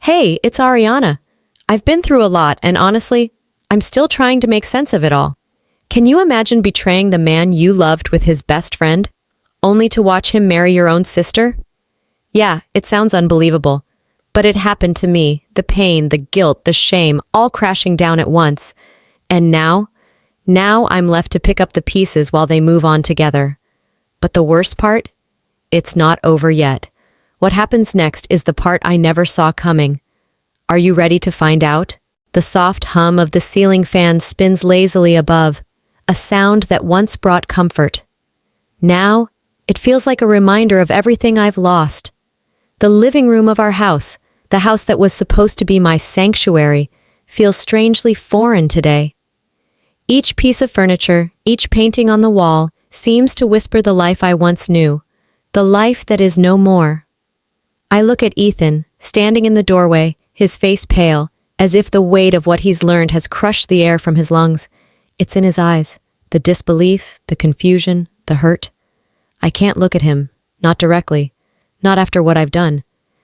Hey, it's Ariana. I've been through a lot, and honestly, I'm still trying to make sense of it all. Can you imagine betraying the man you loved with his best friend, only to watch him marry your own sister? Yeah, it sounds unbelievable, but it happened to me, the pain, the guilt, the shame, all crashing down at once. And now I'm left to pick up the pieces while they move on together. But the worst part? It's not over yet. What happens next is the part I never saw coming. Are you ready to find out? The soft hum of the ceiling fan spins lazily above, a sound that once brought comfort. Now, it feels like a reminder of everything I've lost. The living room of our house, the house that was supposed to be my sanctuary, feels strangely foreign today. Each piece of furniture, each painting on the wall, seems to whisper the life I once knew, the life that is no more. I look at Ethan, standing in the doorway, his face pale, as if the weight of what he's learned has crushed the air from his lungs. It's in his eyes, the disbelief, the confusion, the hurt. I can't look at him, not directly, not after what I've done.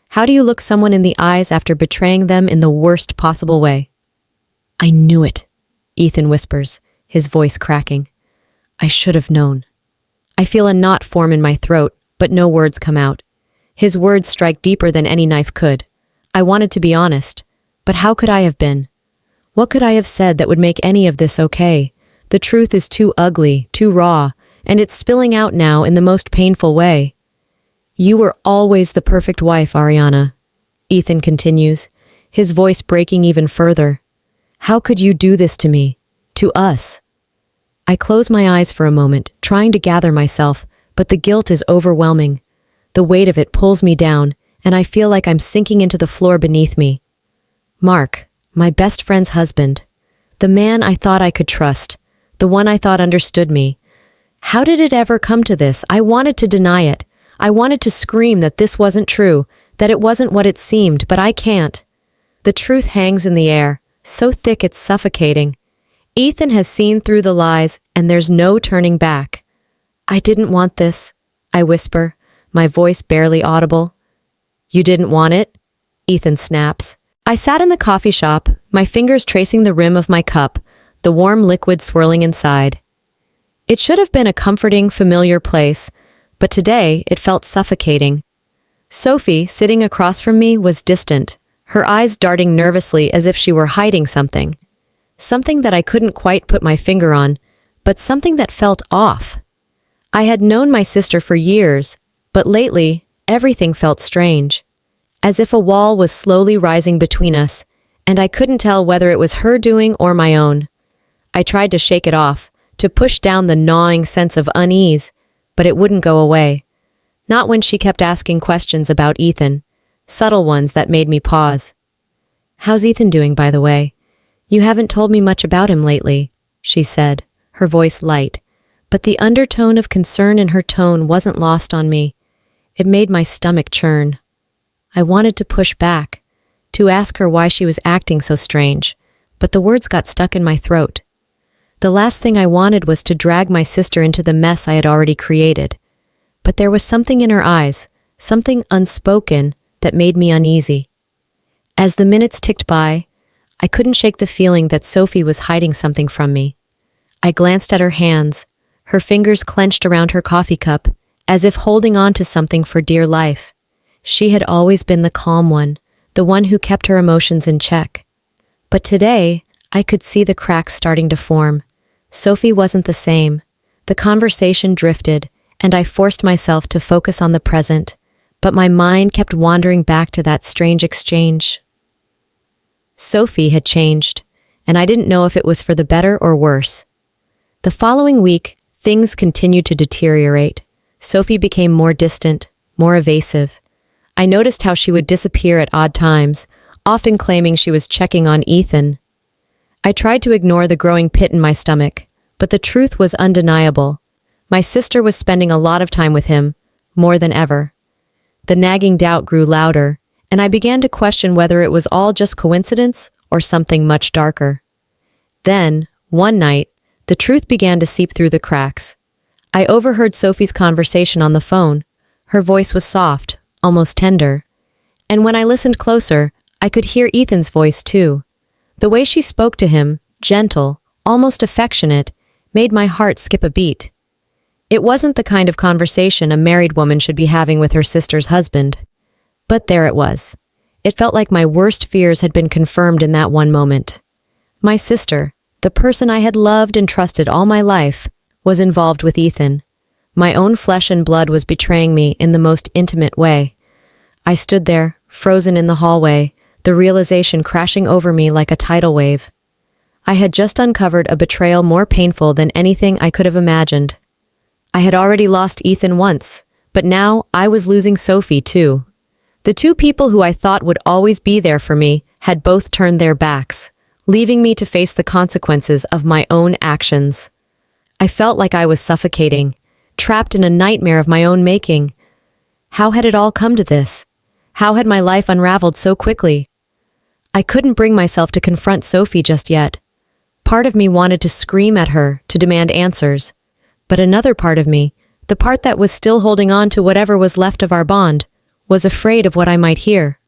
How do you look someone in the eyes after betraying them in the worst possible way? I knew it, Ethan whispers, his voice cracking. I should have known. I feel a knot form in my throat, but no words come out. His words strike deeper than any knife could. I wanted to be honest, but how could I have been? What could I have said that would make any of this okay? The truth is too ugly, too raw, and it's spilling out now in the most painful way. You were always the perfect wife, Ariana, Ethan continues, his voice breaking even further. How could you do this to me? To us? I close my eyes for a moment, trying to gather myself, but the guilt is overwhelming. The weight of it pulls me down, and I feel like I'm sinking into the floor beneath me. Mark, my best friend's husband, the man I thought I could trust, the one I thought understood me. How did it ever come to this? I wanted to deny it. I wanted to scream that this wasn't true, that it wasn't what it seemed, but I can't. The truth hangs in the air, so thick it's suffocating. Ethan has seen through the lies, and there's no turning back. I didn't want this, I whisper, my voice barely audible. You didn't want it? Ethan snaps. I sat in the coffee shop, my fingers tracing the rim of my cup, the warm liquid swirling inside. It should have been a comforting, familiar place, but today it felt suffocating. Sophie, sitting across from me, was distant, her eyes darting nervously as if she were hiding something. Something that I couldn't quite put my finger on, but something that felt off. I had known my sister for years, but lately, everything felt strange. As if a wall was slowly rising between us, and I couldn't tell whether it was her doing or my own. I tried to shake it off, to push down the gnawing sense of unease, but it wouldn't go away. Not when she kept asking questions about Ethan, subtle ones that made me pause. How's Ethan doing, by the way? You haven't told me much about him lately, she said, her voice light, but the undertone of concern in her tone wasn't lost on me. It made my stomach churn. I wanted to push back, to ask her why she was acting so strange, but the words got stuck in my throat. The last thing I wanted was to drag my sister into the mess I had already created. But there was something in her eyes, something unspoken, that made me uneasy. As the minutes ticked by, I couldn't shake the feeling that Sophie was hiding something from me. I glanced at her hands, her fingers clenched around her coffee cup, as if holding on to something for dear life. She had always been the calm one, the one who kept her emotions in check. But today, I could see the cracks starting to form. Sophie wasn't the same. The conversation drifted, and I forced myself to focus on the present, but my mind kept wandering back to that strange exchange. Sophie had changed, and I didn't know if it was for the better or worse. The following week, things continued to deteriorate. Sophie became more distant, more evasive. I noticed how she would disappear at odd times, often claiming she was checking on Ethan. I tried to ignore the growing pit in my stomach, but the truth was undeniable. My sister was spending a lot of time with him, more than ever. The nagging doubt grew louder, and I began to question whether it was all just coincidence or something much darker. Then, one night, the truth began to seep through the cracks. I overheard Sophie's conversation on the phone. Her voice was soft, almost tender. And when I listened closer, I could hear Ethan's voice too. The way she spoke to him, gentle, almost affectionate, made my heart skip a beat. It wasn't the kind of conversation a married woman should be having with her sister's husband. But there it was. It felt like my worst fears had been confirmed in that one moment. My sister, the person I had loved and trusted all my life, was involved with Ethan. My own flesh and blood was betraying me in the most intimate way. I stood there, frozen in the hallway, the realization crashing over me like a tidal wave. I had just uncovered a betrayal more painful than anything I could have imagined. I had already lost Ethan once, but now I was losing Sophie too. The two people who I thought would always be there for me had both turned their backs, leaving me to face the consequences of my own actions. I felt like I was suffocating, trapped in a nightmare of my own making. How had it all come to this? How had my life unraveled so quickly? I couldn't bring myself to confront Sophie just yet. Part of me wanted to scream at her, to demand answers. But another part of me, the part that was still holding on to whatever was left of our bond, was afraid of what I might hear.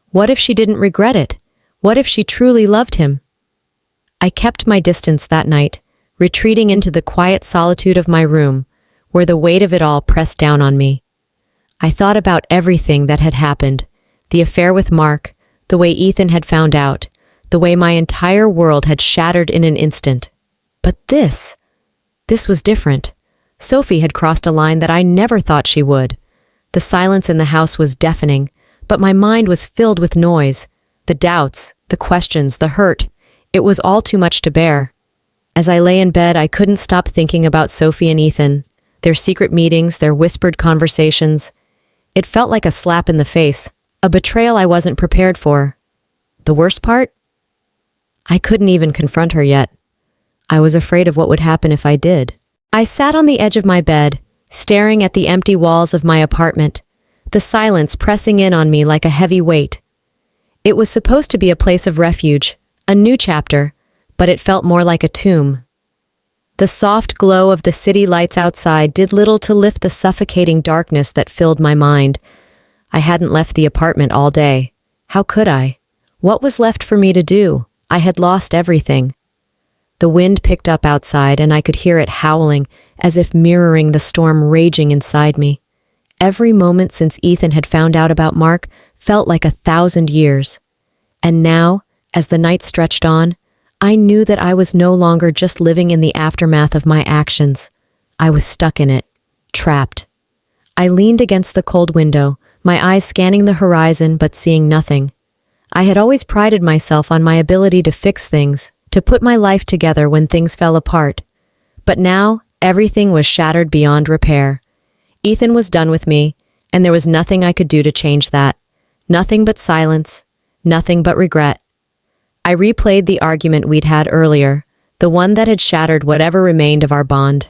What if she didn't regret it? What if she truly loved him? I kept my distance that night, retreating into the quiet solitude of my room, where the weight of it all pressed down on me. I thought about everything that had happened, the affair with Mark, the way Ethan had found out, the way my entire world had shattered in an instant. But this was different. Sophie had crossed a line that I never thought she would. The silence in the house was deafening, but my mind was filled with noise. The doubts, the questions, the hurt. It was all too much to bear. As I lay in bed, I couldn't stop thinking about Sophie and Ethan, their secret meetings, their whispered conversations. It felt like a slap in the face, a betrayal I wasn't prepared for. The worst part? I couldn't even confront her yet. I was afraid of what would happen if I did. I sat on the edge of my bed, staring at the empty walls of my apartment, the silence pressing in on me like a heavy weight. It was supposed to be a place of refuge, a new chapter, but it felt more like a tomb. The soft glow of the city lights outside did little to lift the suffocating darkness that filled my mind. I hadn't left the apartment all day. How could I? What was left for me to do? I had lost everything. The wind picked up outside, and I could hear it howling, as if mirroring the storm raging inside me. Every moment since Ethan had found out about Mark felt like 1,000 years. And now, as the night stretched on, I knew that I was no longer just living in the aftermath of my actions. I was stuck in it, trapped. I leaned against the cold window, my eyes scanning the horizon but seeing nothing. I had always prided myself on my ability to fix things, to put my life together when things fell apart. But now, everything was shattered beyond repair. Ethan was done with me, and there was nothing I could do to change that. Nothing but silence, nothing but regret. I replayed the argument we'd had earlier, the one that had shattered whatever remained of our bond.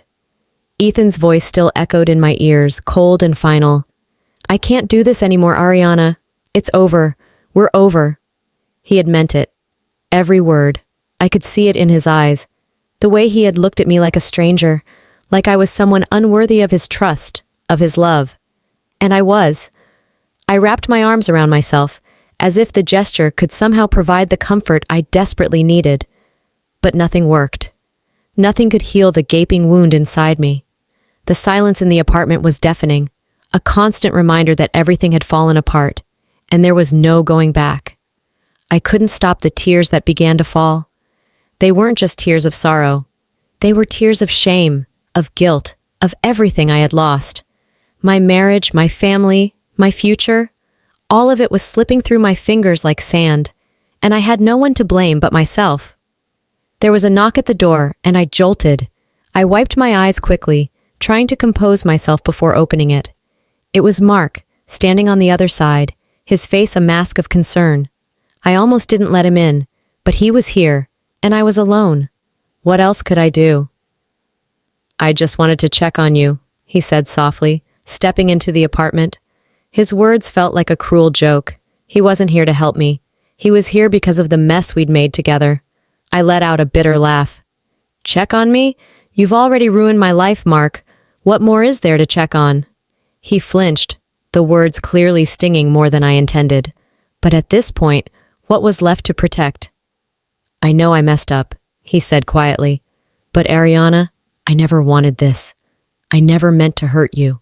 Ethan's voice still echoed in my ears, cold and final. "I can't do this anymore, Ariana. It's over. We're over." He had meant it. Every word. I could see it in his eyes. The way he had looked at me like a stranger, like I was someone unworthy of his trust, of his love. And I was. I wrapped my arms around myself, as if the gesture could somehow provide the comfort I desperately needed. But nothing worked. Nothing could heal the gaping wound inside me. The silence in the apartment was deafening, a constant reminder that everything had fallen apart, and there was no going back. I couldn't stop the tears that began to fall. They weren't just tears of sorrow. They were tears of shame, of guilt, of everything I had lost. My marriage, my family, my future, all of it was slipping through my fingers like sand, and I had no one to blame but myself. There was a knock at the door, and I jolted. I wiped my eyes quickly, trying to compose myself before opening it. It was Mark, standing on the other side, his face a mask of concern. I almost didn't let him in, but he was here, and I was alone. What else could I do? "I just wanted to check on you," he said softly, stepping into the apartment. His words felt like a cruel joke. He wasn't here to help me. He was here because of the mess we'd made together. I let out a bitter laugh. "Check on me? You've already ruined my life, Mark. What more is there to check on?" He flinched, the words clearly stinging more than I intended. But at this point, What was left to protect? I know I messed up, he said quietly. But Ariana, I never wanted this. I never meant to hurt you.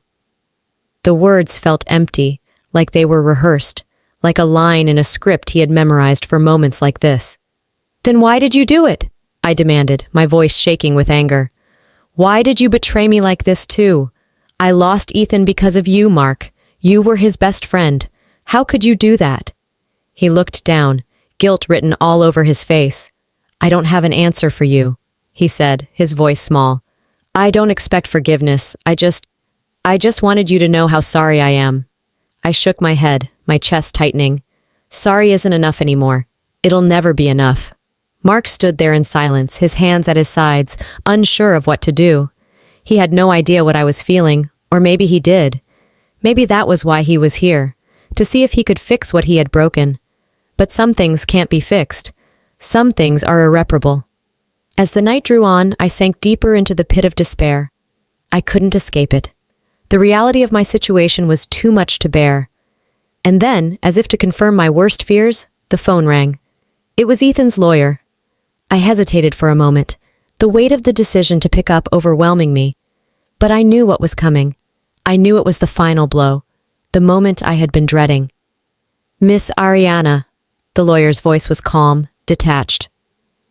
The words felt empty, like they were rehearsed, like a line in a script he had memorized for moments like this. Then why did you do it? I demanded, my voice shaking with anger. Why did you betray me like this too? I lost Ethan because of you, Mark. You were his best friend. How could you do that? He looked down, guilt written all over his face. I don't have an answer for you, he said, his voice small. I don't expect forgiveness. I just wanted you to know how sorry I am. I shook my head, my chest tightening. Sorry isn't enough anymore. It'll never be enough. Mark stood there in silence, his hands at his sides, unsure of what to do. He had no idea what I was feeling, or maybe he did. Maybe that was why he was here, to see if he could fix what he had broken. But some things can't be fixed. Some things are irreparable. As the night drew on, I sank deeper into the pit of despair. I couldn't escape it. The reality of my situation was too much to bear. And then, as if to confirm my worst fears, the phone rang. It was Ethan's lawyer. I hesitated for a moment, the weight of the decision to pick up overwhelming me. But I knew what was coming. I knew it was the final blow, the moment I had been dreading. Miss Ariana, the lawyer's voice was calm, detached.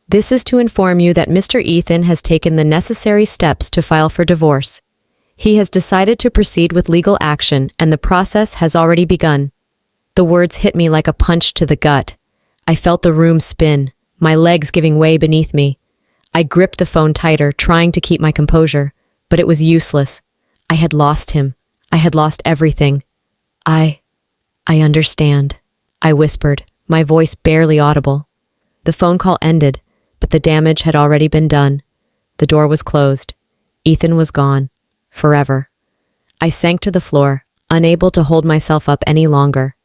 This is to inform you that Mr. Ethan has taken the necessary steps to file for divorce. He has decided to proceed with legal action, and the process has already begun. The words hit me like a punch to the gut. I felt the room spin, my legs giving way beneath me. I gripped the phone tighter, trying to keep my composure, but it was useless. I had lost him. I had lost everything. I understand, I whispered, my voice barely audible. The phone call ended, but the damage had already been done. The door was closed. Ethan was gone. Forever. I sank to the floor, unable to hold myself up any longer.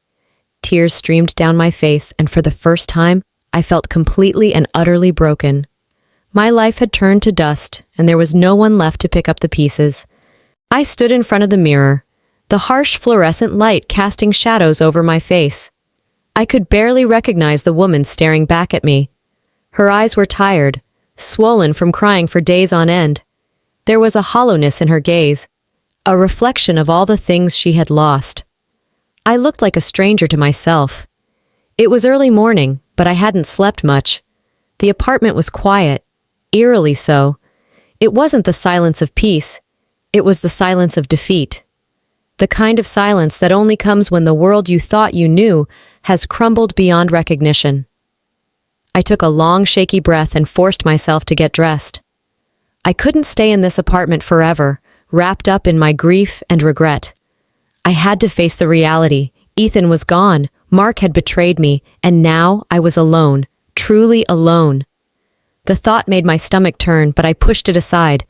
Tears streamed down my face, and for the first time, I felt completely and utterly broken. My life had turned to dust, and there was no one left to pick up the pieces. I stood in front of the mirror, the harsh fluorescent light casting shadows over my face. I could barely recognize the woman staring back at me. Her eyes were tired, swollen from crying for days on end. There was a hollowness in her gaze, a reflection of all the things she had lost. I looked like a stranger to myself. It was early morning, but I hadn't slept much. The apartment was quiet, eerily so. It wasn't the silence of peace. It was the silence of defeat. The kind of silence that only comes when the world you thought you knew has crumbled beyond recognition. I took a long, shaky breath and forced myself to get dressed. I couldn't stay in this apartment forever, wrapped up in my grief and regret. I had to face the reality. Ethan was gone, Mark had betrayed me, and now I was alone, truly alone. The thought made my stomach turn, but I pushed it aside.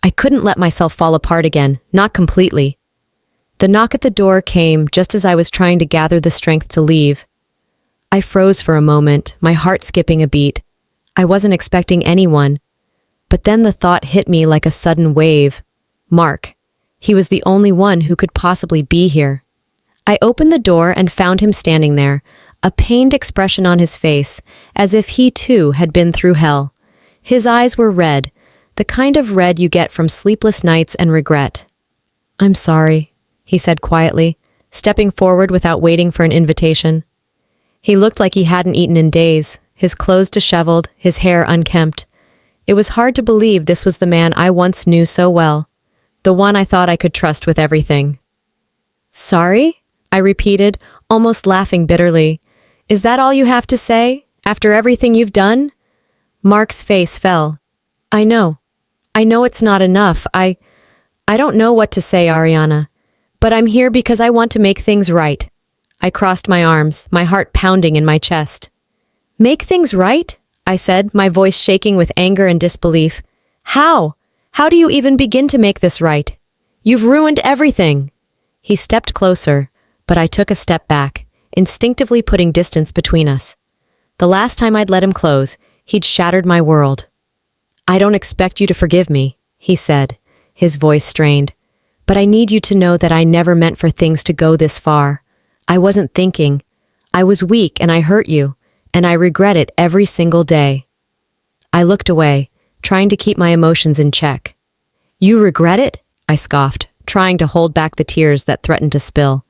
I couldn't let myself fall apart again, not completely. The knock at the door came just as I was trying to gather the strength to leave. I froze for a moment, my heart skipping a beat. I wasn't expecting anyone. But then the thought hit me like a sudden wave. Mark. He was the only one who could possibly be here. I opened the door and found him standing there, a pained expression on his face, as if he too had been through hell. His eyes were red, the kind of red you get from sleepless nights and regret. I'm sorry, he said quietly, stepping forward without waiting for an invitation. He looked like he hadn't eaten in days, his clothes disheveled, his hair unkempt. It was hard to believe this was the man I once knew so well, the one I thought I could trust with everything. Sorry? I repeated, almost laughing bitterly. Is that all you have to say, after everything you've done? Mark's face fell. I know it's not enough. I don't know what to say, Ariana. But I'm here because I want to make things right. I crossed my arms, my heart pounding in my chest. Make things right? I said, my voice shaking with anger and disbelief. How? How do you even begin to make this right? You've ruined everything. He stepped closer, but I took a step back, instinctively putting distance between us. The last time I'd let him close, he'd shattered my world. I don't expect you to forgive me, he said, his voice strained. But I need you to know that I never meant for things to go this far. I wasn't thinking. I was weak and I hurt you. and I regret it every single day." I looked away, trying to keep my emotions in check. "You regret it?" I scoffed, trying to hold back the tears that threatened to spill.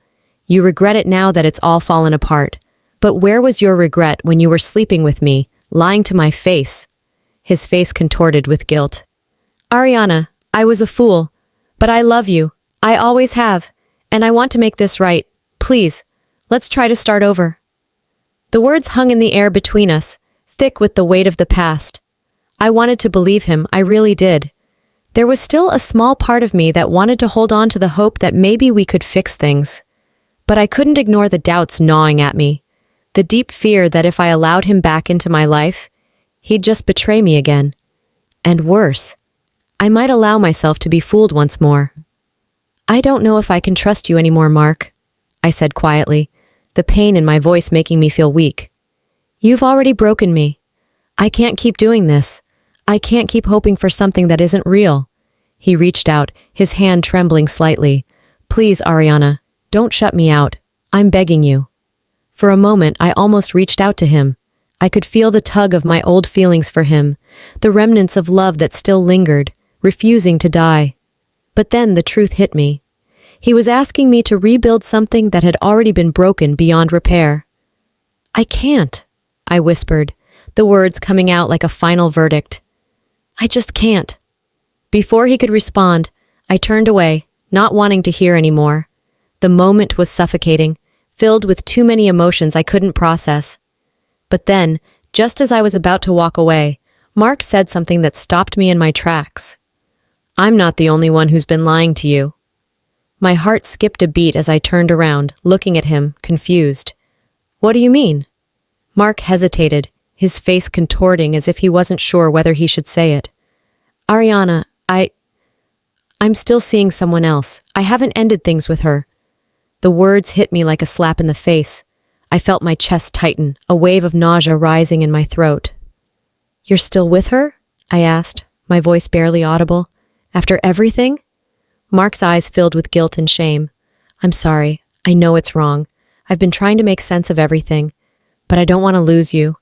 "You regret it now that it's all fallen apart. But where was your regret when you were sleeping with me, lying to my face?" His face contorted with guilt. "Ariana, I was a fool. But I love you. I always have. And I want to make this right. Please, let's try to start over." The words hung in the air between us, thick with the weight of the past. I wanted to believe him, I really did. There was still a small part of me that wanted to hold on to the hope that maybe we could fix things. But I couldn't ignore the doubts gnawing at me, the deep fear that if I allowed him back into my life, he'd just betray me again. And worse, I might allow myself to be fooled once more. "I don't know if I can trust you anymore, Mark," I said quietly, the pain in my voice making me feel weak. "You've already broken me. I can't keep doing this. I can't keep hoping for something that isn't real." He reached out, his hand trembling slightly. "Please, Ariana, don't shut me out. I'm begging you." For a moment, I almost reached out to him. I could feel the tug of my old feelings for him, the remnants of love that still lingered, refusing to die. But then the truth hit me. He was asking me to rebuild something that had already been broken beyond repair. "I can't," I whispered, the words coming out like a final verdict. "I just can't." Before he could respond, I turned away, not wanting to hear anymore. The moment was suffocating, filled with too many emotions I couldn't process. But then, just as I was about to walk away, Mark said something that stopped me in my tracks. "I'm not the only one who's been lying to you." My heart skipped a beat as I turned around, looking at him, confused. "What do you mean?" Mark hesitated, his face contorting as if he wasn't sure whether he should say it. "Ariana, I'm still seeing someone else. I haven't ended things with her." The words hit me like a slap in the face. I felt my chest tighten, a wave of nausea rising in my throat. "You're still with her?" I asked, my voice barely audible. "After everything?" Mark's eyes filled with guilt and shame. "I'm sorry. I know it's wrong. I've been trying to make sense of everything. But I don't want to lose you.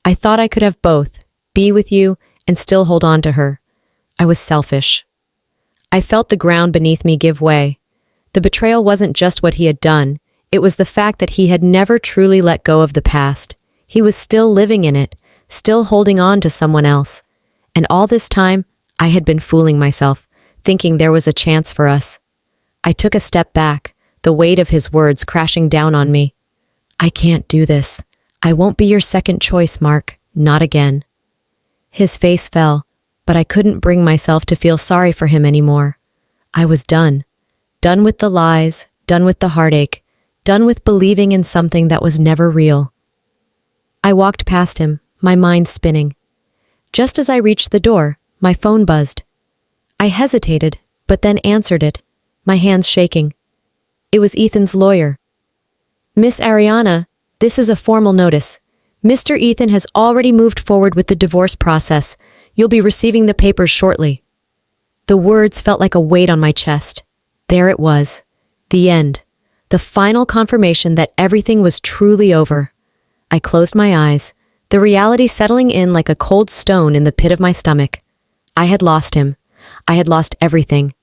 I thought I could have both, be with you, and still hold on to her. I was selfish." I felt the ground beneath me give way. The betrayal wasn't just what he had done. It was the fact that he had never truly let go of the past. He was still living in it, still holding on to someone else. And all this time, I had been fooling myself, thinking there was a chance for us. I took a step back, the weight of his words crashing down on me. "I can't do this. I won't be your second choice, Mark. Not again." His face fell, but I couldn't bring myself to feel sorry for him anymore. I was done. Done with the lies, done with the heartache, done with believing in something that was never real. I walked past him, my mind spinning. Just as I reached the door, my phone buzzed. I hesitated, but then answered it, my hands shaking. It was Ethan's lawyer. "Miss Ariana, this is a formal notice. Mr. Ethan has already moved forward with the divorce process. You'll be receiving the papers shortly." The words felt like a weight on my chest. There it was. The end. The final confirmation that everything was truly over. I closed my eyes, the reality settling in like a cold stone in the pit of my stomach. I had lost him. I had lost everything.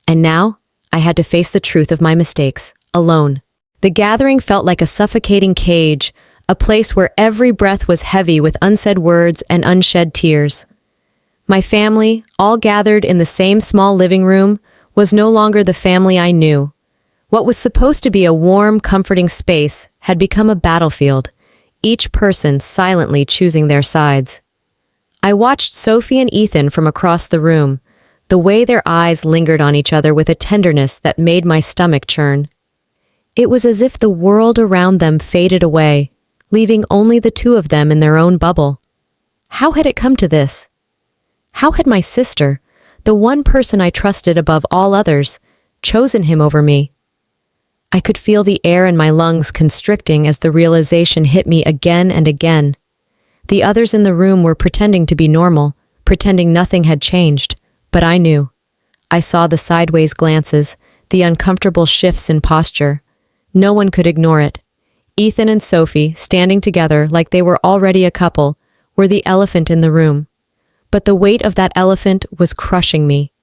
And now, I had to face the truth of my mistakes, alone. The gathering felt like a suffocating cage, a place where every breath was heavy with unsaid words and unshed tears. My family, all gathered in the same small living room, was no longer the family I knew. What was supposed to be a warm, comforting space had become a battlefield, each person silently choosing their sides. I watched Sophie and Ethan from across the room, the way their eyes lingered on each other with a tenderness that made my stomach churn. It was as if the world around them faded away, leaving only the two of them in their own bubble. How had it come to this? How had my sister, the one person I trusted above all others, chosen him over me? I could feel the air in my lungs constricting as the realization hit me again and again. The others in the room were pretending to be normal, pretending nothing had changed, but I knew. I saw the sideways glances, the uncomfortable shifts in posture. No one could ignore it. Ethan and Sophie, standing together like they were already a couple, were the elephant in the room. But the weight of that elephant was crushing me.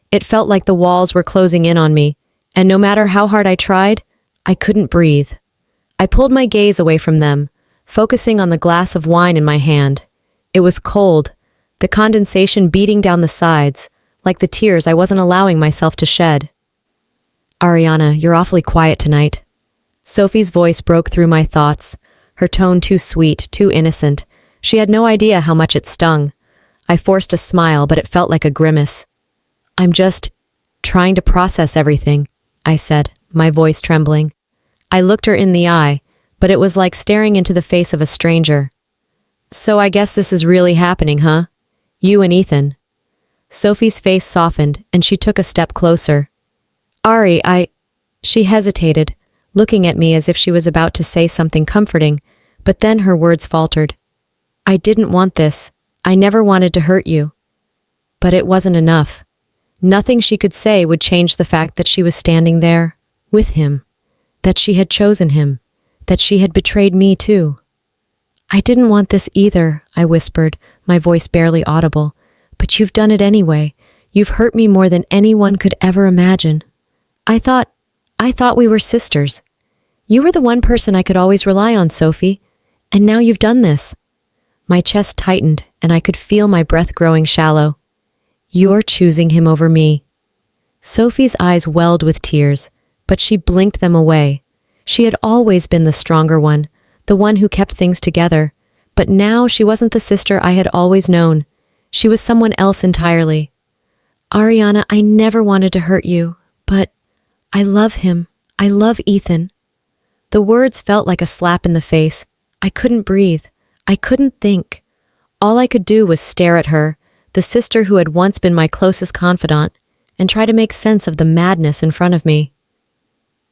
It felt like the walls were closing in on me, and no matter how hard I tried, I couldn't breathe. I pulled my gaze away from them, focusing on the glass of wine in my hand. It was cold, the condensation beating down the sides, like the tears I wasn't allowing myself to shed. Ariana, you're awfully quiet tonight. Sophie's voice broke through my thoughts, her tone too sweet, too innocent. She had no idea how much it stung. I forced a smile, but it felt like a grimace. I'm just trying to process everything, I said, my voice trembling. I looked her in the eye, but it was like staring into the face of a stranger. So I guess this is really happening, huh? You and Ethan. Sophie's face softened, and she took a step closer. Ari, She hesitated, looking at me as if she was about to say something comforting, but then her words faltered. I didn't want this. I never wanted to hurt you. But it wasn't enough. Nothing she could say would change the fact that she was standing there, with him, that she had chosen him, that she had betrayed me too. I didn't want this either, I whispered, my voice barely audible. But you've done it anyway. You've hurt me more than anyone could ever imagine. I thought we were sisters. You were the one person I could always rely on, Sophie. And now you've done this. My chest tightened, and I could feel my breath growing shallow. You're choosing him over me. Sophie's eyes welled with tears, but she blinked them away. She had always been the stronger one, the one who kept things together. But now she wasn't the sister I had always known. She was someone else entirely. Ariana, I never wanted to hurt you, but I love him. I love Ethan. The words felt like a slap in the face. I couldn't breathe. I couldn't think. All I could do was stare at her, the sister who had once been my closest confidant, and try to make sense of the madness in front of me.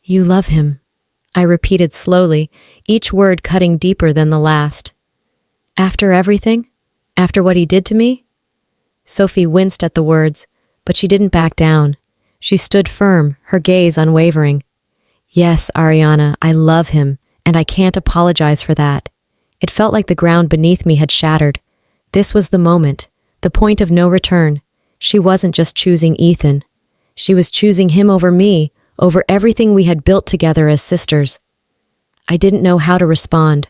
You love him, I repeated slowly, each word cutting deeper than the last. After everything? After what he did to me? Sophie winced at the words, but she didn't back down. She stood firm, her gaze unwavering. Yes, Ariana, I love him, and I can't apologize for that. It felt like the ground beneath me had shattered. This was the moment, the point of no return. She wasn't just choosing Ethan. She was choosing him over me, over everything we had built together as sisters. I didn't know how to respond.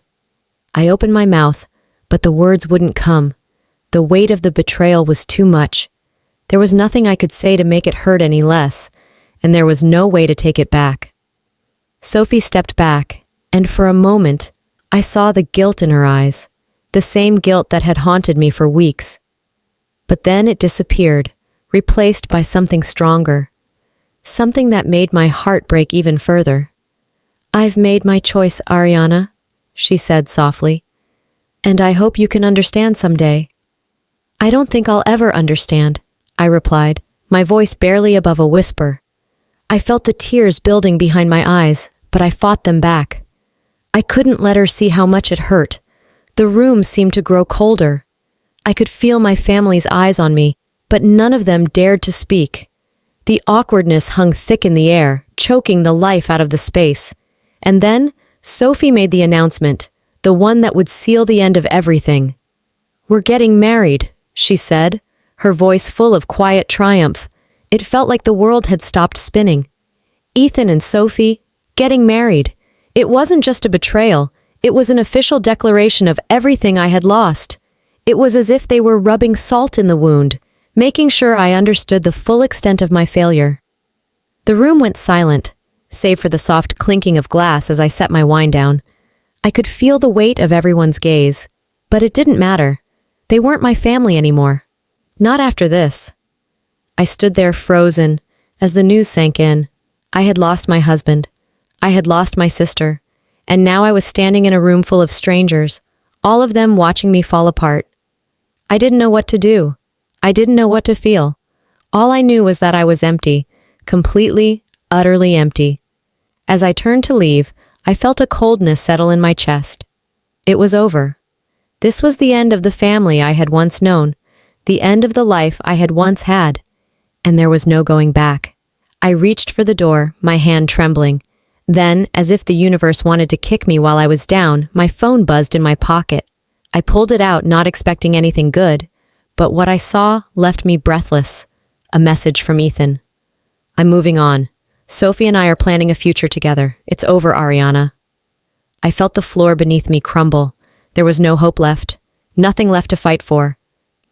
I opened my mouth, but the words wouldn't come. The weight of the betrayal was too much. There was nothing I could say to make it hurt any less, and there was no way to take it back. Sophie stepped back, and for a moment, I saw the guilt in her eyes, the same guilt that had haunted me for weeks. But then it disappeared, replaced by something stronger, something that made my heart break even further. I've made my choice, Ariana, she said softly, and I hope you can understand someday. I don't think I'll ever understand, I replied, my voice barely above a whisper. I felt the tears building behind my eyes, but I fought them back. I couldn't let her see how much it hurt. The room seemed to grow colder. I could feel my family's eyes on me, but none of them dared to speak. The awkwardness hung thick in the air, choking the life out of the space. And then, Sophie made the announcement, the one that would seal the end of everything. We're getting married, she said, her voice full of quiet triumph. It felt like the world had stopped spinning. Ethan and Sophie, getting married. It wasn't just a betrayal, it was an official declaration of everything I had lost. It was as if they were rubbing salt in the wound, making sure I understood the full extent of my failure. The room went silent, save for the soft clinking of glass as I set my wine down. I could feel the weight of everyone's gaze, but it didn't matter. They weren't my family anymore. Not after this. I stood there frozen as the news sank in. I had lost my husband. I had lost my sister. And now I was standing in a room full of strangers, all of them watching me fall apart. I didn't know what to do. I didn't know what to feel. All I knew was that I was empty, completely, utterly empty. As I turned to leave, I felt a coldness settle in my chest. It was over. This was the end of the family I had once known, the end of the life I had once had, and there was no going back. I reached for the door, my hand trembling. Then, as if the universe wanted to kick me while I was down, my phone buzzed in my pocket. I pulled it out, not expecting anything good, but what I saw left me breathless. A message from Ethan. I'm moving on. Sophie and I are planning a future together. It's over, Ariana. I felt the floor beneath me crumble. There was no hope left. Nothing left to fight for.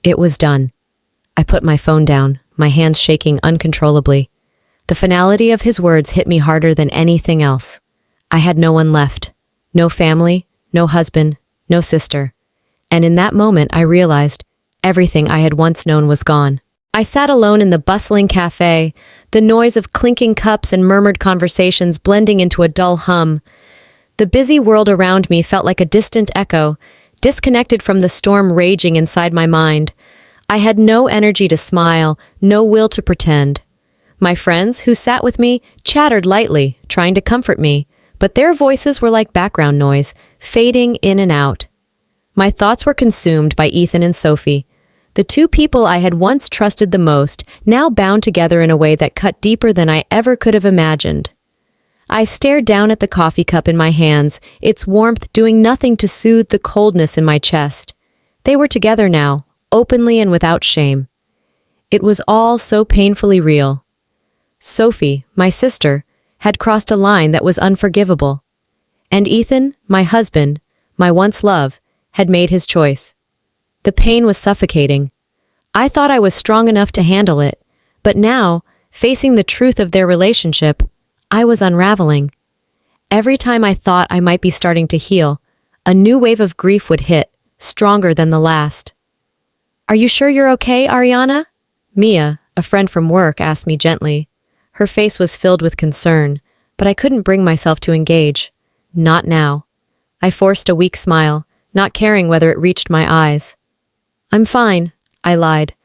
It was done. I put my phone down, my hands shaking uncontrollably. The finality of his words hit me harder than anything else. I had no one left. No family, no husband, no sister. And in that moment I realized everything I had once known was gone. I sat alone in the bustling cafe, the noise of clinking cups and murmured conversations blending into a dull hum. The busy world around me felt like a distant echo, disconnected from the storm raging inside my mind. I had no energy to smile, no will to pretend. My friends, who sat with me, chattered lightly, trying to comfort me, but their voices were like background noise, fading in and out. My thoughts were consumed by Ethan and Sophie. The two people I had once trusted the most, now bound together in a way that cut deeper than I ever could have imagined. I stared down at the coffee cup in my hands, its warmth doing nothing to soothe the coldness in my chest. They were together now, openly and without shame. It was all so painfully real. Sophie, my sister, had crossed a line that was unforgivable. And Ethan, my husband, my once love, had made his choice. The pain was suffocating. I thought I was strong enough to handle it, but now, facing the truth of their relationship, I was unraveling. Every time I thought I might be starting to heal, a new wave of grief would hit, stronger than the last. Are you sure you're okay, Ariana? Mia, a friend from work, asked me gently. Her face was filled with concern, but I couldn't bring myself to engage. Not now. I forced a weak smile, not caring whether it reached my eyes. I'm fine, I lied.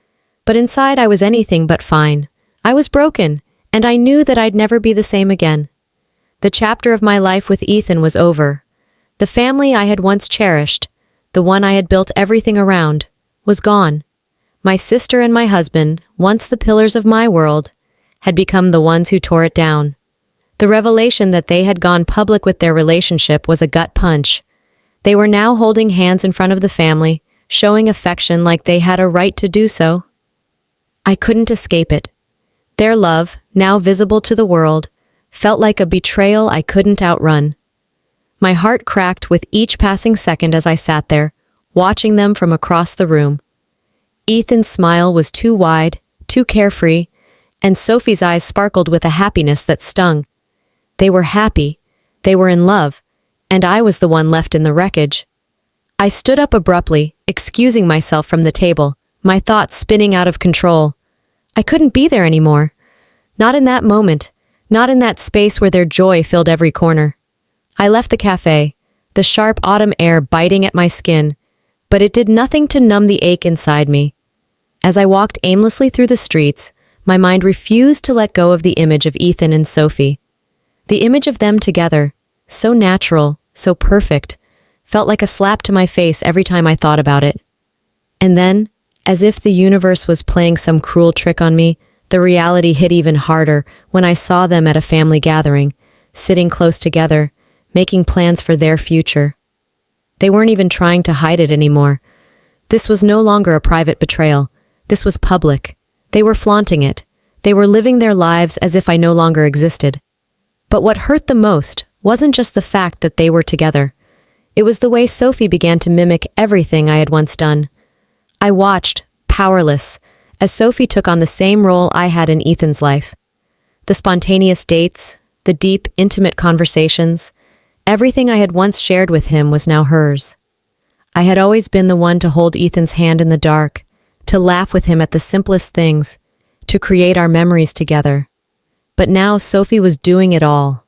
But inside I was anything but fine. I was broken, and I knew that I'd never be the same again. The chapter of my life with Ethan was over. The family I had once cherished, the one I had built everything around, was gone. My sister and my husband, once the pillars of my world, had become the ones who tore it down. The revelation that they had gone public with their relationship was a gut punch. They were now holding hands in front of the family, showing affection like they had a right to do so. I couldn't escape it. Their love, now visible to the world, felt like a betrayal I couldn't outrun. My heart cracked with each passing second as I sat there, watching them from across the room. Ethan's smile was too wide, too carefree, and Sophie's eyes sparkled with a happiness that stung. They were happy, they were in love, and I was the one left in the wreckage. I stood up abruptly, excusing myself from the table, my thoughts spinning out of control. I couldn't be there anymore. Not in that moment, not in that space where their joy filled every corner. I left the cafe, the sharp autumn air biting at my skin, but it did nothing to numb the ache inside me. As I walked aimlessly through the streets, my mind refused to let go of the image of Ethan and Sophie. The image of them together, so natural, so perfect, felt like a slap to my face every time I thought about it. And then, as if the universe was playing some cruel trick on me, the reality hit even harder when I saw them at a family gathering, sitting close together, making plans for their future. They weren't even trying to hide it anymore. This was no longer a private betrayal. This was public. They were flaunting it. They were living their lives as if I no longer existed. But what hurt the most wasn't just the fact that they were together. It was the way Sophie began to mimic everything I had once done. I watched, powerless, as Sophie took on the same role I had in Ethan's life. The spontaneous dates, the deep, intimate conversations, everything I had once shared with him was now hers. I had always been the one to hold Ethan's hand in the dark, to laugh with him at the simplest things, to create our memories together. But now Sophie was doing it all.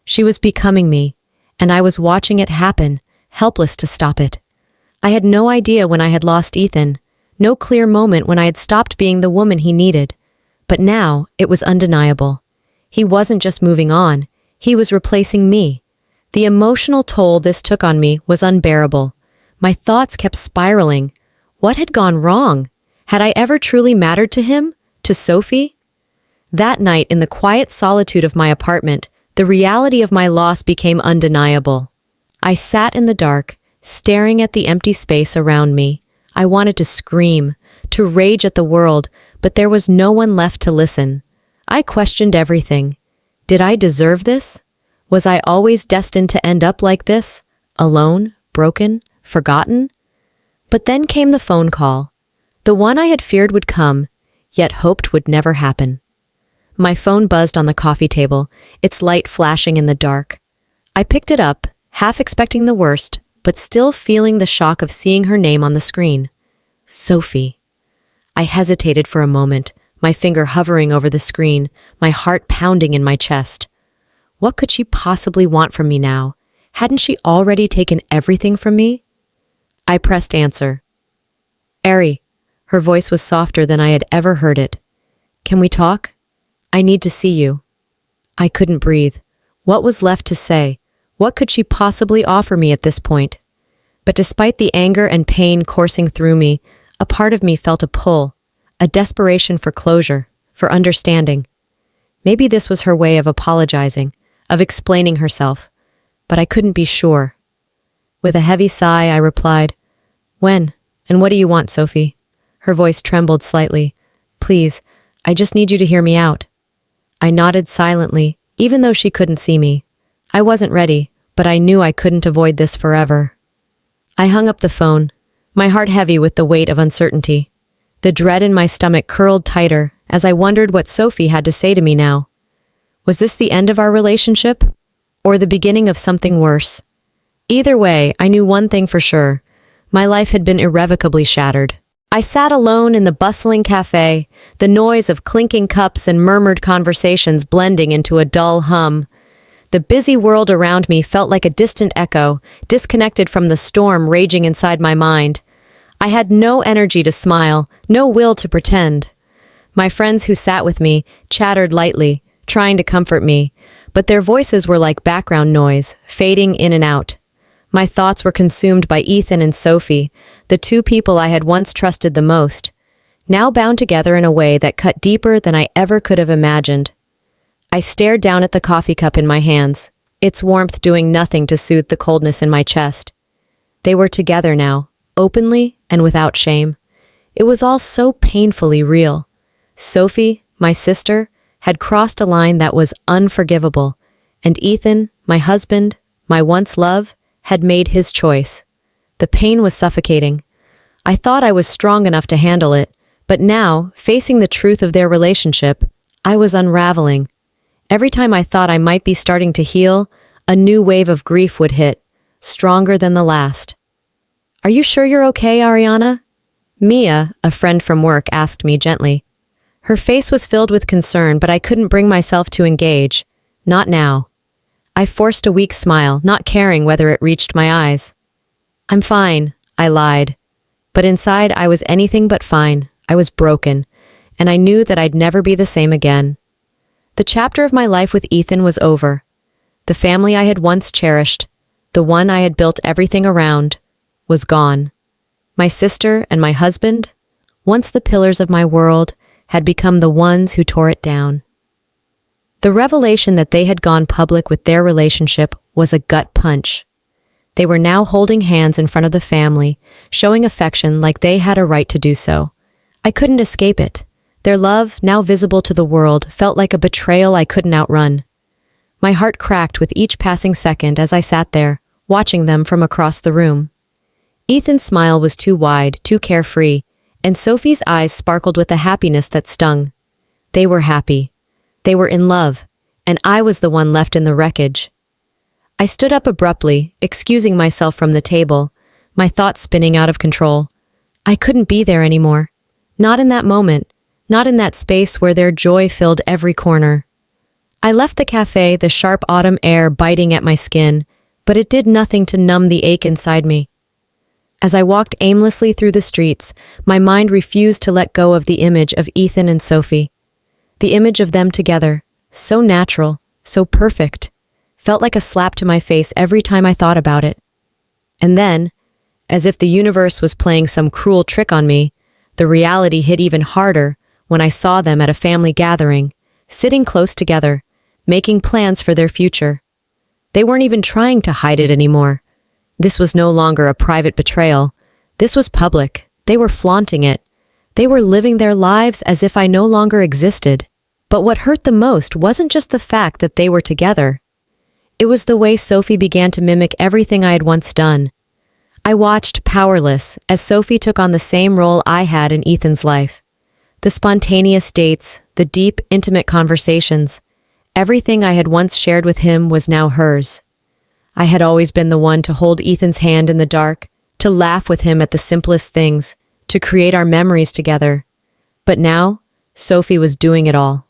She was becoming me, and I was watching it happen, helpless to stop it. I had no idea when I had lost Ethan, no clear moment when I had stopped being the woman he needed. But now it was undeniable. He wasn't just moving on, he was replacing me. The emotional toll this took on me was unbearable. My thoughts kept spiraling. What had gone wrong? Had I ever truly mattered to him? To Sophie? That night, in the quiet solitude of my apartment, The reality of my loss became undeniable. I sat in the dark, staring at the empty space around me. I wanted to scream, to rage at the world, but there was no one left to listen. I questioned everything. Did I deserve this? Was I always destined to end up like this? Alone, broken, forgotten? But then came the phone call. The one I had feared would come, yet hoped would never happen. My phone buzzed on the coffee table, its light flashing in the dark. I picked it up, half expecting the worst, but still feeling the shock of seeing her name on the screen. Sophie. I hesitated for a moment, my finger hovering over the screen, my heart pounding in my chest. What could she possibly want from me now? Hadn't she already taken everything from me? I pressed answer. Ari. Her voice was softer than I had ever heard it. Can we talk? I need to see you. I couldn't breathe. What was left to say? What could she possibly offer me at this point? But despite the anger and pain coursing through me, a part of me felt a pull, a desperation for closure, for understanding. Maybe this was her way of apologizing, of explaining herself, but I couldn't be sure. With a heavy sigh, I replied, When? And what do you want, Sophie? Her voice trembled slightly. Please, I just need you to hear me out. I nodded silently, even though she couldn't see me. I wasn't ready, but I knew I couldn't avoid this forever. I hung up the phone, my heart heavy with the weight of uncertainty. The dread in my stomach curled tighter as I wondered what Sophie had to say to me now. Was this the end of our relationship? Or the beginning of something worse? Either way, I knew one thing for sure. My life had been irrevocably shattered. I sat alone in the bustling cafe, the noise of clinking cups and murmured conversations blending into a dull hum. The busy world around me felt like a distant echo, disconnected from the storm raging inside my mind. I had no energy to smile, no will to pretend. My friends who sat with me chattered lightly, trying to comfort me, but their voices were like background noise, fading in and out. My thoughts were consumed by Ethan and Sophie, the two people I had once trusted the most, now bound together in a way that cut deeper than I ever could have imagined. I stared down at the coffee cup in my hands, its warmth doing nothing to soothe the coldness in my chest. They were together now, openly and without shame. It was all so painfully real. Sophie, my sister, had crossed a line that was unforgivable, and Ethan, my husband, my once love, had made his choice. The pain was suffocating. I thought I was strong enough to handle it, but now, facing the truth of their relationship, I was unraveling. Every time I thought I might be starting to heal, a new wave of grief would hit, stronger than the last. Are you sure you're okay, Ariana? Mia, a friend from work, asked me gently. Her face was filled with concern, but I couldn't bring myself to engage. Not now. I forced a weak smile, not caring whether it reached my eyes. I'm fine, I lied. But inside I was anything but fine. I was broken, and I knew that I'd never be the same again. The chapter of my life with Ethan was over. The family I had once cherished, the one I had built everything around, was gone. My sister and my husband, once the pillars of my world, had become the ones who tore it down. The revelation that they had gone public with their relationship was a gut punch. They were now holding hands in front of the family, showing affection like they had a right to do so. I couldn't escape it. Their love, now visible to the world, felt like a betrayal I couldn't outrun. My heart cracked with each passing second as I sat there, watching them from across the room. Ethan's smile was too wide, too carefree, and Sophie's eyes sparkled with a happiness that stung. They were happy. They were in love, and I was the one left in the wreckage. I stood up abruptly, excusing myself from the table, my thoughts spinning out of control. I couldn't be there anymore. Not in that moment, not in that space where their joy filled every corner. I left the cafe, the sharp autumn air biting at my skin, but it did nothing to numb the ache inside me. As I walked aimlessly through the streets, my mind refused to let go of the image of Ethan and Sophie. The image of them together, so natural, so perfect, felt like a slap to my face every time I thought about it. And then, as if the universe was playing some cruel trick on me, the reality hit even harder when I saw them at a family gathering, sitting close together, making plans for their future. They weren't even trying to hide it anymore. This was no longer a private betrayal. This was public. They were flaunting it. They were living their lives as if I no longer existed. But what hurt the most wasn't just the fact that they were together. It was the way Sophie began to mimic everything I had once done. I watched powerless as Sophie took on the same role I had in Ethan's life. The spontaneous dates, the deep, intimate conversations. Everything I had once shared with him was now hers. I had always been the one to hold Ethan's hand in the dark, to laugh with him at the simplest things, to create our memories together. But now, Sophie was doing it all.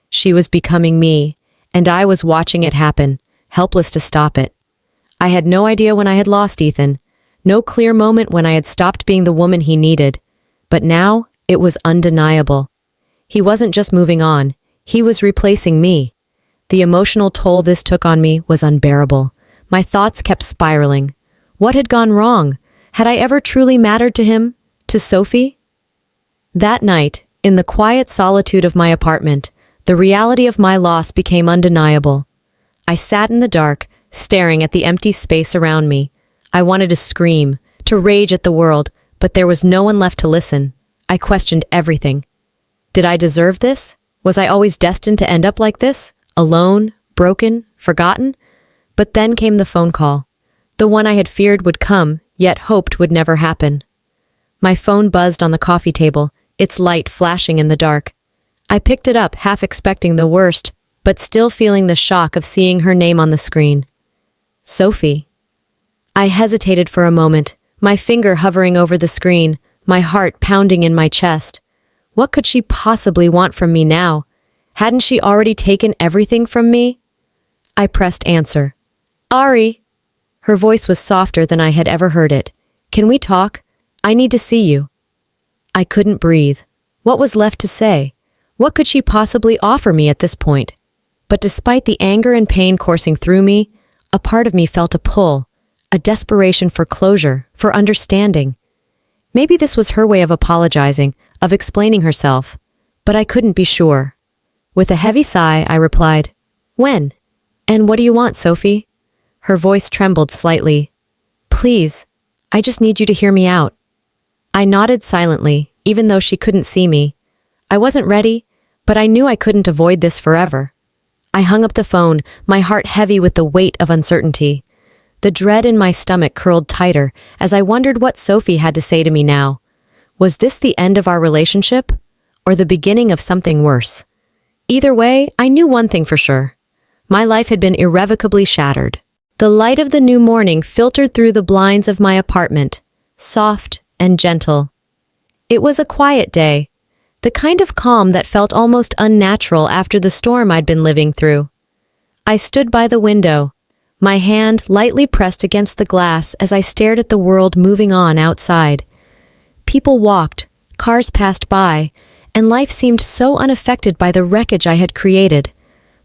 She was becoming me, and I was watching it happen, helpless to stop it. I had no idea when I had lost Ethan, no clear moment when I had stopped being the woman he needed. But now, it was undeniable. He wasn't just moving on, he was replacing me. The emotional toll this took on me was unbearable. My thoughts kept spiraling. What had gone wrong? Had I ever truly mattered to him? To Sophie? That night, in the quiet solitude of my apartment, the reality of my loss became undeniable. I sat in the dark, staring at the empty space around me. I wanted to scream, to rage at the world, but there was no one left to listen. I questioned everything. Did I deserve this? Was I always destined to end up like this? Alone, broken, forgotten? But then came the phone call. The one I had feared would come, yet hoped would never happen. My phone buzzed on the coffee table, its light flashing in the dark. I picked it up, half expecting the worst, but still feeling the shock of seeing her name on the screen. Sophie. I hesitated for a moment, my finger hovering over the screen, my heart pounding in my chest. What could she possibly want from me now? Hadn't she already taken everything from me? I pressed answer. Ari. Her voice was softer than I had ever heard it. Can we talk? I need to see you. I couldn't breathe. What was left to say? What could she possibly offer me at this point? But despite the anger and pain coursing through me, a part of me felt a pull, a desperation for closure, for understanding. Maybe this was her way of apologizing, of explaining herself, but I couldn't be sure. With a heavy sigh, I replied, When? And what do you want, Sophie? Her voice trembled slightly. Please, I just need you to hear me out. I nodded silently, even though she couldn't see me. I wasn't ready, but I knew I couldn't avoid this forever. I hung up the phone, my heart heavy with the weight of uncertainty. The dread in my stomach curled tighter as I wondered what Sophie had to say to me now. Was this the end of our relationship, or the beginning of something worse? Either way, I knew one thing for sure. My life had been irrevocably shattered. The light of the new morning filtered through the blinds of my apartment, soft and gentle. It was a quiet day, the kind of calm that felt almost unnatural after the storm I'd been living through. I stood by the window, my hand lightly pressed against the glass as I stared at the world moving on outside. People walked, cars passed by, and life seemed so unaffected by the wreckage I had created.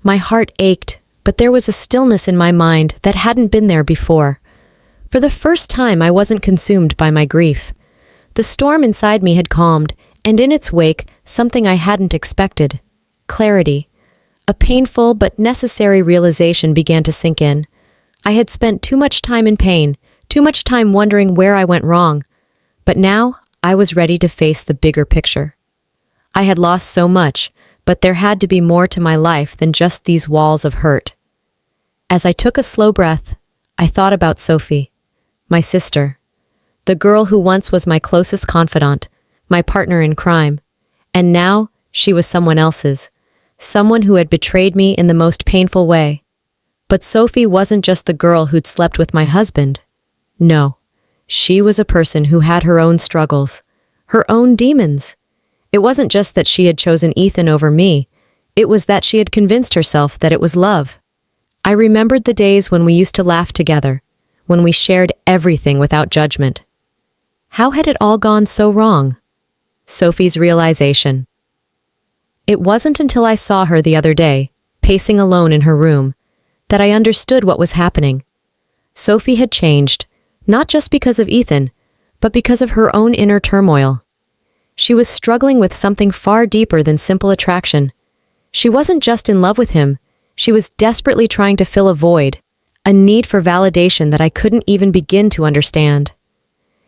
My heart ached, but there was a stillness in my mind that hadn't been there before. For the first time, I wasn't consumed by my grief. The storm inside me had calmed, and in its wake, something I hadn't expected. Clarity. A painful but necessary realization began to sink in. I had spent too much time in pain, too much time wondering where I went wrong. But now, I was ready to face the bigger picture. I had lost so much, but there had to be more to my life than just these walls of hurt. As I took a slow breath, I thought about Sophie, my sister, the girl who once was my closest confidant, my partner in crime, and now she was someone else's, someone who had betrayed me in the most painful way. But Sophie wasn't just the girl who'd slept with my husband. No, she was a person who had her own struggles, her own demons. It wasn't just that she had chosen Ethan over me, it was that she had convinced herself that it was love. I remembered the days when we used to laugh together, when we shared everything without judgment. How had it all gone so wrong? Sophie's realization. It wasn't until I saw her the other day, pacing alone in her room, that I understood what was happening. Sophie had changed, not just because of Ethan, but because of her own inner turmoil. She was struggling with something far deeper than simple attraction. She wasn't just in love with him, She was desperately trying to fill a void, a need for validation that I couldn't even begin to understand.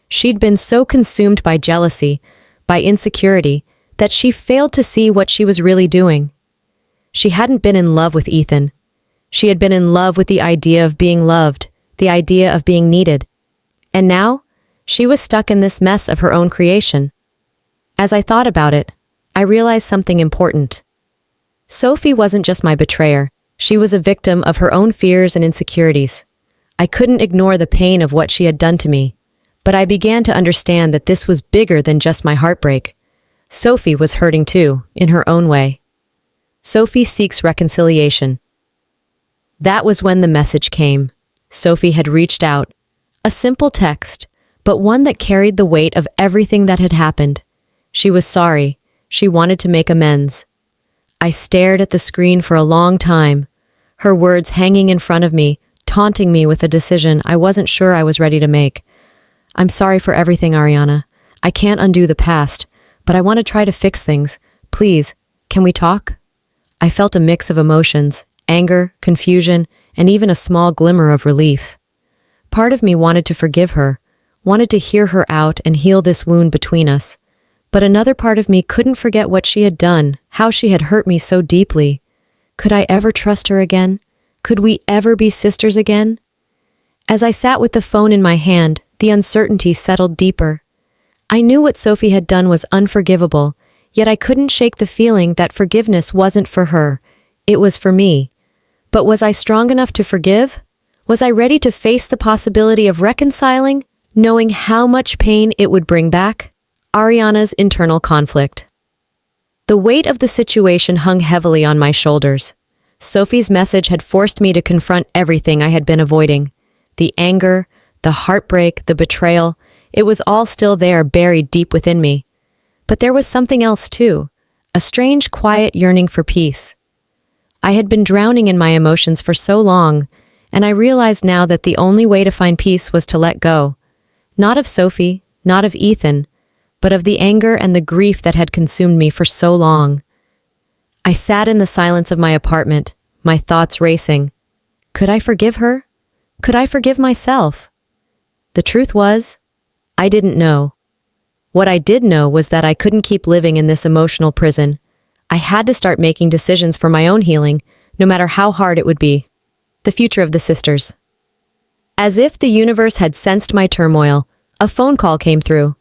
She'd been so consumed by jealousy, by insecurity, that she failed to see what she was really doing. She hadn't been in love with Ethan. She had been in love with the idea of being loved, the idea of being needed. And now, she was stuck in this mess of her own creation. As I thought about it, I realized something important. Sophie wasn't just my betrayer. She was a victim of her own fears and insecurities. I couldn't ignore the pain of what she had done to me, but I began to understand that this was bigger than just my heartbreak. Sophie was hurting too, in her own way. Sophie seeks reconciliation. That was when the message came. Sophie had reached out. A simple text, but one that carried the weight of everything that had happened. She was sorry. She wanted to make amends. I stared at the screen for a long time, her words hanging in front of me, taunting me with a decision I wasn't sure I was ready to make. I'm sorry for everything, Ariana. I can't undo the past, but I want to try to fix things. Please, can we talk? I felt a mix of emotions, anger, confusion, and even a small glimmer of relief. Part of me wanted to forgive her, wanted to hear her out and heal this wound between us. But another part of me couldn't forget what she had done, how she had hurt me so deeply. Could I ever trust her again? Could we ever be sisters again? As I sat with the phone in my hand, the uncertainty settled deeper. I knew what Sophie had done was unforgivable, yet I couldn't shake the feeling that forgiveness wasn't for her. It was for me. But was I strong enough to forgive? Was I ready to face the possibility of reconciling, knowing how much pain it would bring back? Ariana's internal conflict. The weight of the situation hung heavily on my shoulders. Sophie's message had forced me to confront everything I had been avoiding. The anger, the heartbreak, the betrayal, it was all still there, buried deep within me. But there was something else too, a strange, quiet yearning for peace. I had been drowning in my emotions for so long, and I realized now that the only way to find peace was to let go. Not of Sophie, not of Ethan, but of the anger and the grief that had consumed me for so long. I sat in the silence of my apartment, my thoughts racing. Could I forgive her? Could I forgive myself? The truth was, I didn't know. What I did know was that I couldn't keep living in this emotional prison. I had to start making decisions for my own healing, no matter how hard it would be. The future of the sisters. As if the universe had sensed my turmoil, a phone call came through.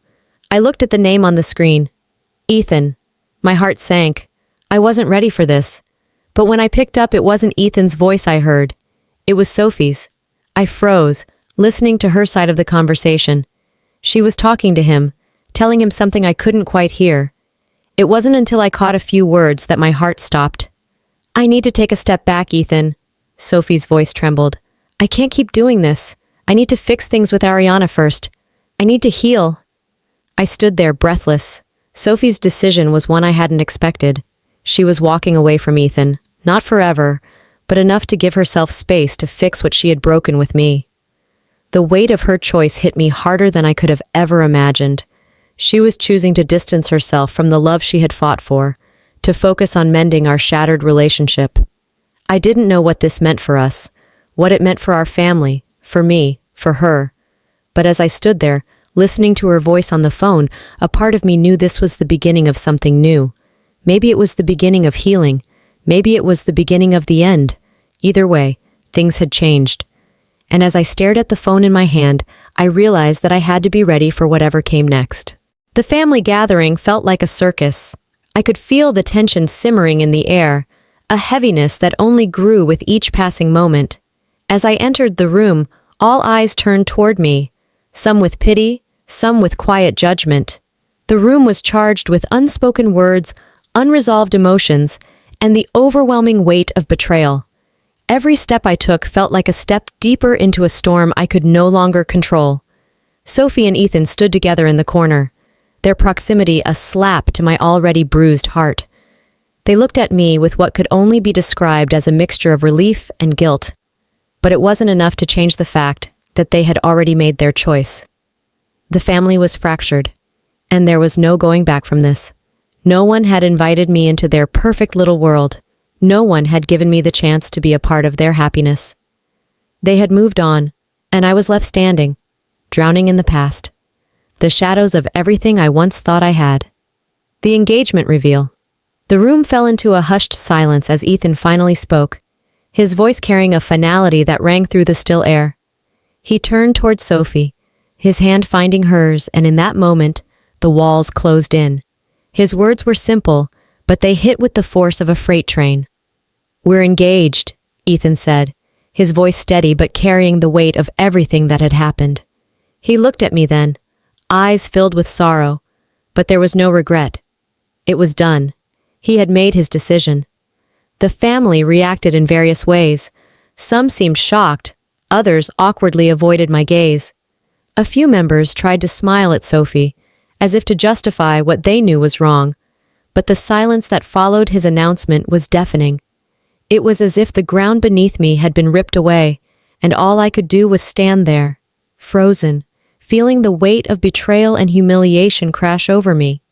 I looked at the name on the screen. Ethan. My heart sank. I wasn't ready for this. But when I picked up, it wasn't Ethan's voice I heard. It was Sophie's. I froze, listening to her side of the conversation. She was talking to him, telling him something I couldn't quite hear. It wasn't until I caught a few words that my heart stopped. I need to take a step back, Ethan. Sophie's voice trembled. I can't keep doing this. I need to fix things with Ariana first. I need to heal. I stood there breathless. Sophie's decision was one I hadn't expected. She was walking away from Ethan, not forever, but enough to give herself space to fix what she had broken with me. The weight of her choice hit me harder than I could have ever imagined. She was choosing to distance herself from the love she had fought for, to focus on mending our shattered relationship. I didn't know what this meant for us, what it meant for our family, for me, for her. But as I stood there, listening to her voice on the phone, a part of me knew this was the beginning of something new. Maybe it was the beginning of healing. Maybe it was the beginning of the end. Either way, things had changed. And as I stared at the phone in my hand, I realized that I had to be ready for whatever came next. The family gathering felt like a circus. I could feel the tension simmering in the air, a heaviness that only grew with each passing moment. As I entered the room, all eyes turned toward me, some with pity, some with quiet judgment. The room was charged with unspoken words, unresolved emotions, and the overwhelming weight of betrayal. Every step I took felt like a step deeper into a storm I could no longer control. Sophie and Ethan stood together in the corner, their proximity a slap to my already bruised heart. They looked at me with what could only be described as a mixture of relief and guilt. But it wasn't enough to change the fact that they had already made their choice. The family was fractured, and there was no going back from this. No one had invited me into their perfect little world. No one had given me the chance to be a part of their happiness. They had moved on, and I was left standing, drowning in the past. The shadows of everything I once thought I had. The engagement reveal. The room fell into a hushed silence as Ethan finally spoke, his voice carrying a finality that rang through the still air. He turned toward Sophie, his hand finding hers, and in that moment, the walls closed in. His words were simple, but they hit with the force of a freight train. "We're engaged," Ethan said, his voice steady but carrying the weight of everything that had happened. He looked at me then, eyes filled with sorrow, but there was no regret. It was done. He had made his decision. The family reacted in various ways. Some seemed shocked, others awkwardly avoided my gaze. A few members tried to smile at Sophie, as if to justify what they knew was wrong, but the silence that followed his announcement was deafening. It was as if the ground beneath me had been ripped away, and all I could do was stand there, frozen, feeling the weight of betrayal and humiliation crash over me.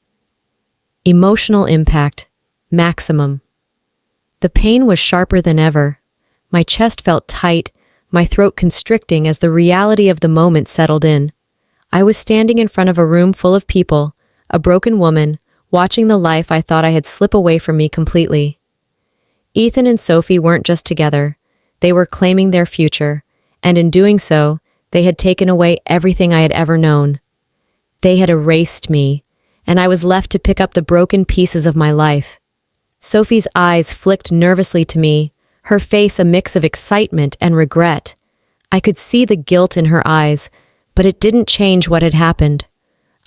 Emotional impact, maximum. The pain was sharper than ever. My chest felt tight, my throat constricting as the reality of the moment settled in. I was standing in front of a room full of people, a broken woman, watching the life I thought I had slip away from me completely. Ethan and Sophie weren't just together. They were claiming their future, and in doing so, they had taken away everything I had ever known. They had erased me, and I was left to pick up the broken pieces of my life. Sophie's eyes flicked nervously to me, her face a mix of excitement and regret. I could see the guilt in her eyes, but it didn't change what had happened.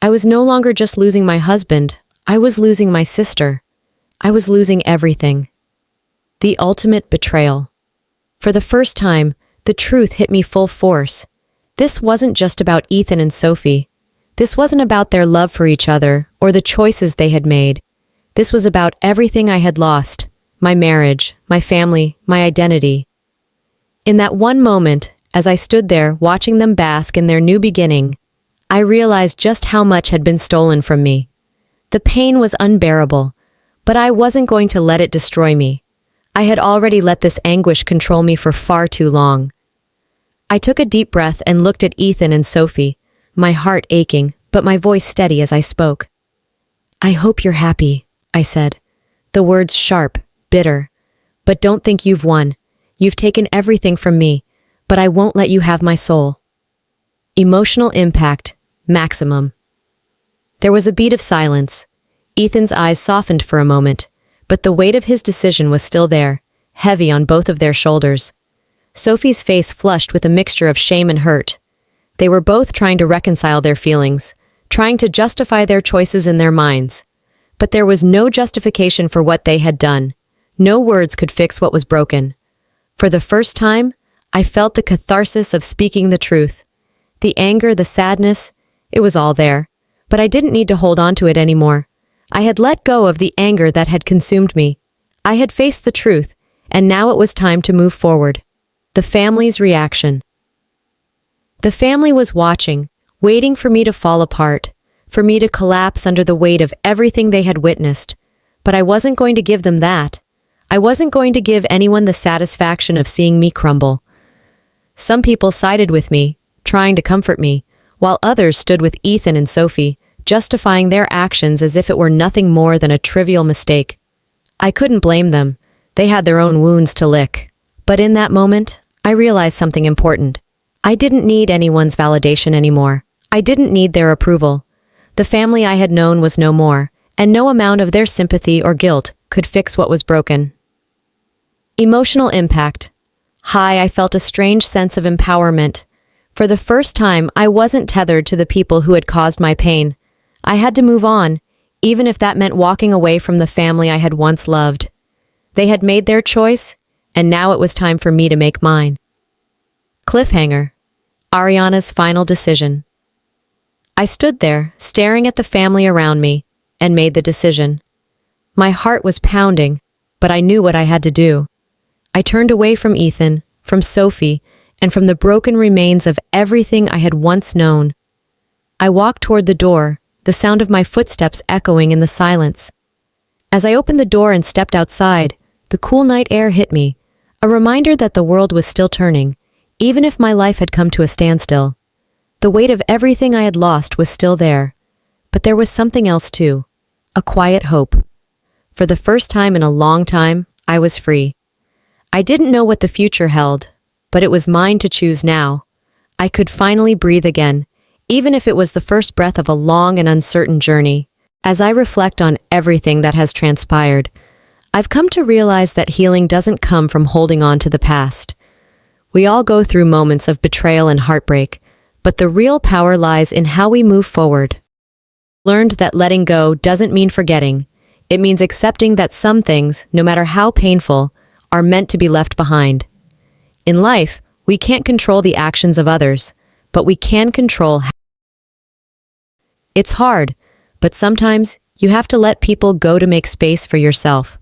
I was no longer just losing my husband, I was losing my sister. I was losing everything. The ultimate betrayal. For the first time, the truth hit me full force. This wasn't just about Ethan and Sophie. This wasn't about their love for each other or the choices they had made. This was about everything I had lost, my marriage, my family, my identity. In that one moment, as I stood there watching them bask in their new beginning, I realized just how much had been stolen from me. The pain was unbearable, but I wasn't going to let it destroy me. I had already let this anguish control me for far too long. I took a deep breath and looked at Ethan and Sophie, my heart aching, but my voice steady as I spoke. "I hope you're happy," I said, the words sharp, bitter. "But don't think you've won. You've taken everything from me, but I won't let you have my soul." Emotional impact, maximum. There was a beat of silence. Ethan's eyes softened for a moment, but the weight of his decision was still there, heavy on both of their shoulders. Sophie's face flushed with a mixture of shame and hurt. They were both trying to reconcile their feelings, trying to justify their choices in their minds. But there was no justification for what they had done. No words could fix what was broken. For the first time, I felt the catharsis of speaking the truth. The anger, the sadness, it was all there. But I didn't need to hold on to it anymore. I had let go of the anger that had consumed me. I had faced the truth, and now it was time to move forward. The family's reaction. The family was watching, waiting for me to fall apart, for me to collapse under the weight of everything they had witnessed. But I wasn't going to give them that. I wasn't going to give anyone the satisfaction of seeing me crumble. Some people sided with me, trying to comfort me, while others stood with Ethan and Sophie, justifying their actions as if it were nothing more than a trivial mistake. I couldn't blame them. They had their own wounds to lick. But in that moment, I realized something important. I didn't need anyone's validation anymore. I didn't need their approval. The family I had known was no more, and no amount of their sympathy or guilt could fix what was broken. Emotional impact. High, I felt a strange sense of empowerment. For the first time, I wasn't tethered to the people who had caused my pain. I had to move on, even if that meant walking away from the family I had once loved. They had made their choice, and now it was time for me to make mine. Cliffhanger. Ariana's final decision. I stood there, staring at the family around me, and made the decision. My heart was pounding, but I knew what I had to do. I turned away from Ethan, from Sophie, and from the broken remains of everything I had once known. I walked toward the door, the sound of my footsteps echoing in the silence. As I opened the door and stepped outside, the cool night air hit me, a reminder that the world was still turning, even if my life had come to a standstill. The weight of everything I had lost was still there, but there was something else too, a quiet hope. For the first time in a long time, I was free. I didn't know what the future held, but it was mine to choose now. I could finally breathe again, even if it was the first breath of a long and uncertain journey. As I reflect on everything that has transpired, I've come to realize that healing doesn't come from holding on to the past. We all go through moments of betrayal and heartbreak, but the real power lies in how we move forward. Learned that letting go doesn't mean forgetting. It means accepting that some things, no matter how painful, are meant to be left behind. In life, we can't control the actions of others, but we can control how. It's hard, but sometimes you have to let people go to make space for yourself.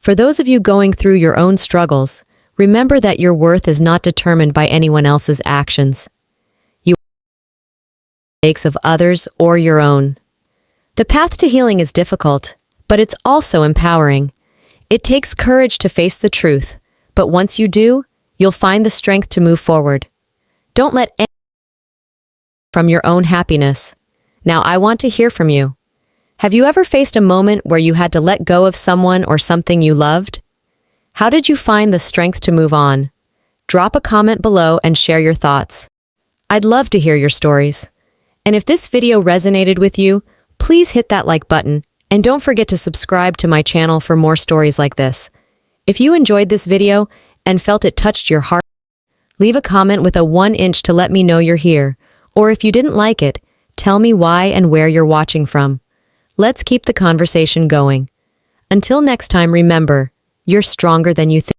For those of you going through your own struggles, remember that your worth is not determined by anyone else's actions. You are the mistakes of others or your own. The path to healing is difficult, but it's also empowering. It takes courage to face the truth, but once you do, you'll find the strength to move forward. Don't let anyone from your own happiness. Now I want to hear from you. Have you ever faced a moment where you had to let go of someone or something you loved? How did you find the strength to move on? Drop a comment below and share your thoughts. I'd love to hear your stories. And if this video resonated with you, please hit that like button and don't forget to subscribe to my channel for more stories like this. If you enjoyed this video and felt it touched your heart, leave a comment with a 1-inch to let me know you're here. Or if you didn't like it, tell me why and where you're watching from. Let's keep the conversation going. Until next time, remember, you're stronger than you think.